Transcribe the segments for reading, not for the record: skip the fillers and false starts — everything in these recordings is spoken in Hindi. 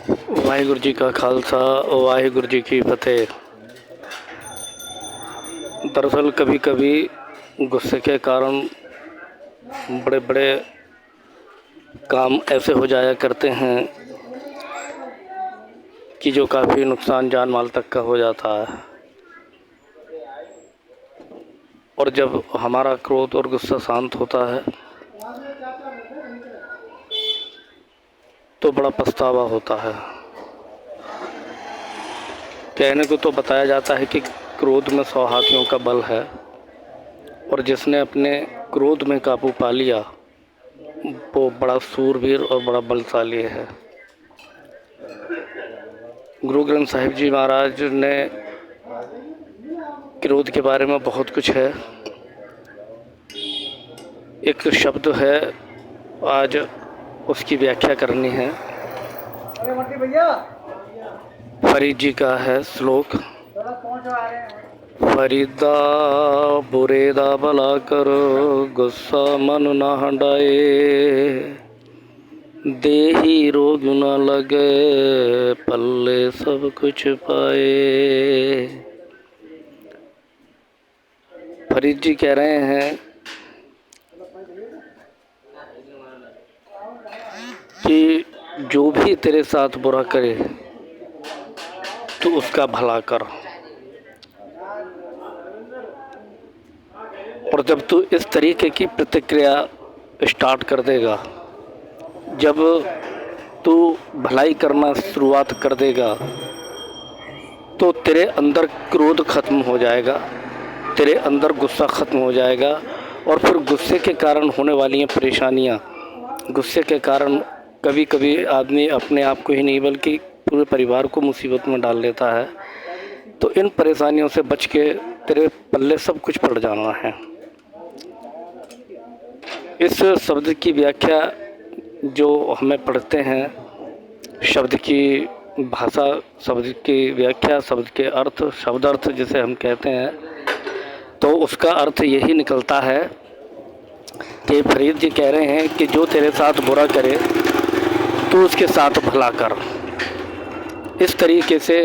वाहिगुरु जी का खालसा वाहिगुरु जी की फतेह। दरअसल कभी कभी गुस्से के कारण बड़े बड़े काम ऐसे हो जाया करते हैं कि जो काफ़ी नुकसान जान माल तक का हो जाता है। और जब हमारा क्रोध और गुस्सा शांत होता है तो बड़ा पछतावा होता है। कहने को तो बताया जाता है कि क्रोध में 100 हाथियों का बल है, और जिसने अपने क्रोध में काबू पा लिया वो बड़ा सूरवीर और बड़ा बलशाली है। गुरु ग्रंथ साहिब जी महाराज ने क्रोध के बारे में बहुत कुछ है। एक शब्द है, आज उसकी व्याख्या करनी है। फरीद जी का है श्लोक। फरीदा बुरेदा भला करो, गुस्सा मन ना हटाए, देही रोग न लगे, पल्ले सब कुछ पाए। फरीद जी कह रहे हैं कि जो भी तेरे साथ बुरा करे तो उसका भला कर, और जब तू इस तरीके की प्रतिक्रिया स्टार्ट कर देगा, जब तू भलाई करना शुरुआत कर देगा तो तेरे अंदर क्रोध ख़त्म हो जाएगा, तेरे अंदर गुस्सा ख़त्म हो जाएगा। और फिर गुस्से के कारण होने वाली परेशानियाँ, गुस्से के कारण कभी कभी आदमी अपने आप को ही नहीं बल्कि पूरे परिवार को मुसीबत में डाल लेता है। तो इन परेशानियों से बच के तेरे पल्ले सब कुछ पड़ जाना है। इस शब्द की व्याख्या जो हमें पढ़ते हैं, शब्द की भाषा, शब्द की व्याख्या, शब्द के अर्थ, शब्दार्थ जिसे हम कहते हैं, तो उसका अर्थ यही निकलता है कि फरीद जी कह रहे हैं कि जो तेरे साथ बुरा करे तो उसके साथ भला कर। इस तरीके से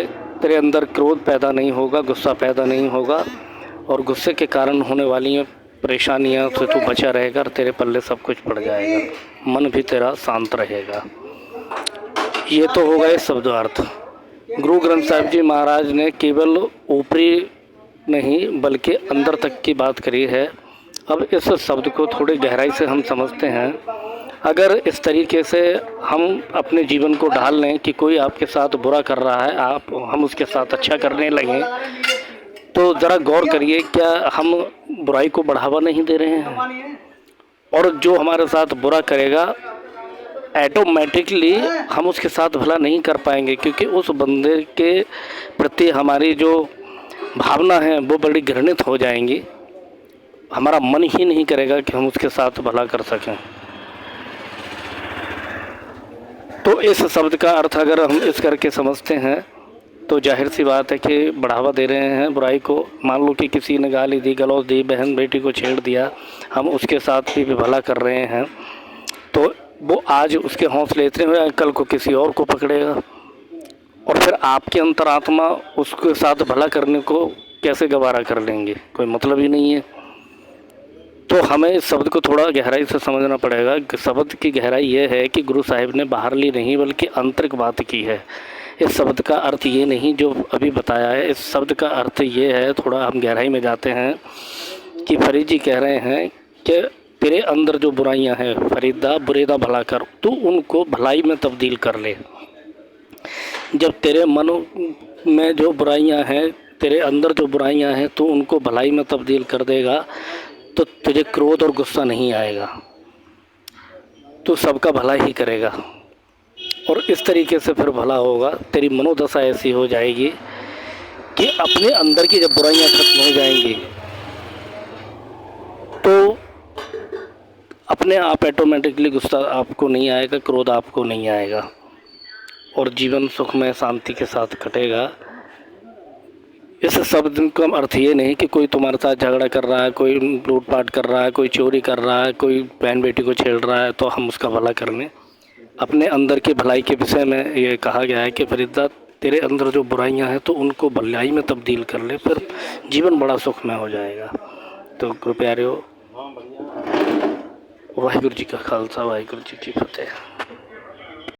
तेरे अंदर क्रोध पैदा नहीं होगा, गुस्सा पैदा नहीं होगा, और गुस्से के कारण होने वाली परेशानियों से तू बचा रहेगा और तेरे पल्ले सब कुछ पड़ जाएगा, मन भी तेरा शांत रहेगा। ये तो होगा इस शब्दार्थ। गुरु ग्रंथ साहिब जी महाराज ने केवल ऊपरी नहीं बल्कि अंदर तक की बात करी है। अब इस शब्द को थोड़ी गहराई से हम समझते हैं। अगर इस तरीके से हम अपने जीवन को ढाल लें कि कोई आपके साथ बुरा कर रहा है, हम उसके साथ अच्छा करने लगें, तो ज़रा गौर करिए, क्या हम बुराई को बढ़ावा नहीं दे रहे हैं? और जो हमारे साथ बुरा करेगा ऑटोमेटिकली हम उसके साथ भला नहीं कर पाएंगे, क्योंकि उस बंदे के प्रति हमारी जो भावना है वो बड़ी घृणित हो जाएंगी। हमारा मन ही नहीं करेगा कि हम उसके साथ भला कर सकें। तो इस शब्द का अर्थ अगर हम इस करके समझते हैं तो जाहिर सी बात है कि बढ़ावा दे रहे हैं बुराई को। मान लो कि किसी ने गाली दी, गलौज दी, बहन बेटी को छेड़ दिया, हम उसके साथ भी भला कर रहे हैं, तो वो आज उसके हौसले इतने हुए, कल को किसी और को पकड़ेगा, और फिर आपकी अंतरात्मा उसके साथ भला करने को कैसे गवारा कर लेंगे? कोई मतलब ही नहीं है। तो हमें इस शब्द को थोड़ा गहराई से समझना पड़ेगा। शब्द की गहराई ये है कि गुरु साहिब ने बाहरली नहीं बल्कि आंतरिक बात की है। इस शब्द का अर्थ ये नहीं जो अभी बताया है, इस शब्द का अर्थ ये है, थोड़ा हम गहराई में जाते हैं, कि फरीद जी कह रहे हैं कि तेरे अंदर जो बुराइयां हैं, फरीदा बुरेदा भला कर, तू उनको भलाई में तब्दील कर ले। जब तेरे मन में जो बुराइयां हैं, तेरे अंदर जो बुराइयां हैं, तू उनको भलाई में तब्दील कर देगा तो तुझे क्रोध और गुस्सा नहीं आएगा, तू सबका भला ही करेगा, और इस तरीके से फिर भला होगा। तेरी मनोदशा ऐसी हो जाएगी कि अपने अंदर की जब बुराइयां खत्म हो जाएंगी तो अपने आप ऑटोमेटिकली गुस्सा आपको नहीं आएगा, क्रोध आपको नहीं आएगा, और जीवन सुख में शांति के साथ कटेगा। इस शब्द का अर्थ ये नहीं कि कोई तुम्हारे साथ झगड़ा कर रहा है, कोई लूटपाट कर रहा है, कोई चोरी कर रहा है, कोई बहन बेटी को छेड़ रहा है तो हम उसका भला कर लें। अपने अंदर की भलाई के विषय में ये कहा गया है कि फरीदा तेरे अंदर जो बुराइयां हैं तो उनको भलाई में तब्दील कर ले, फिर जीवन बड़ा सुखमय हो जाएगा। तो गुरु प्यारियो, वाहिगुरु जी का खालसा, वाहिगुरु जी की फतेह।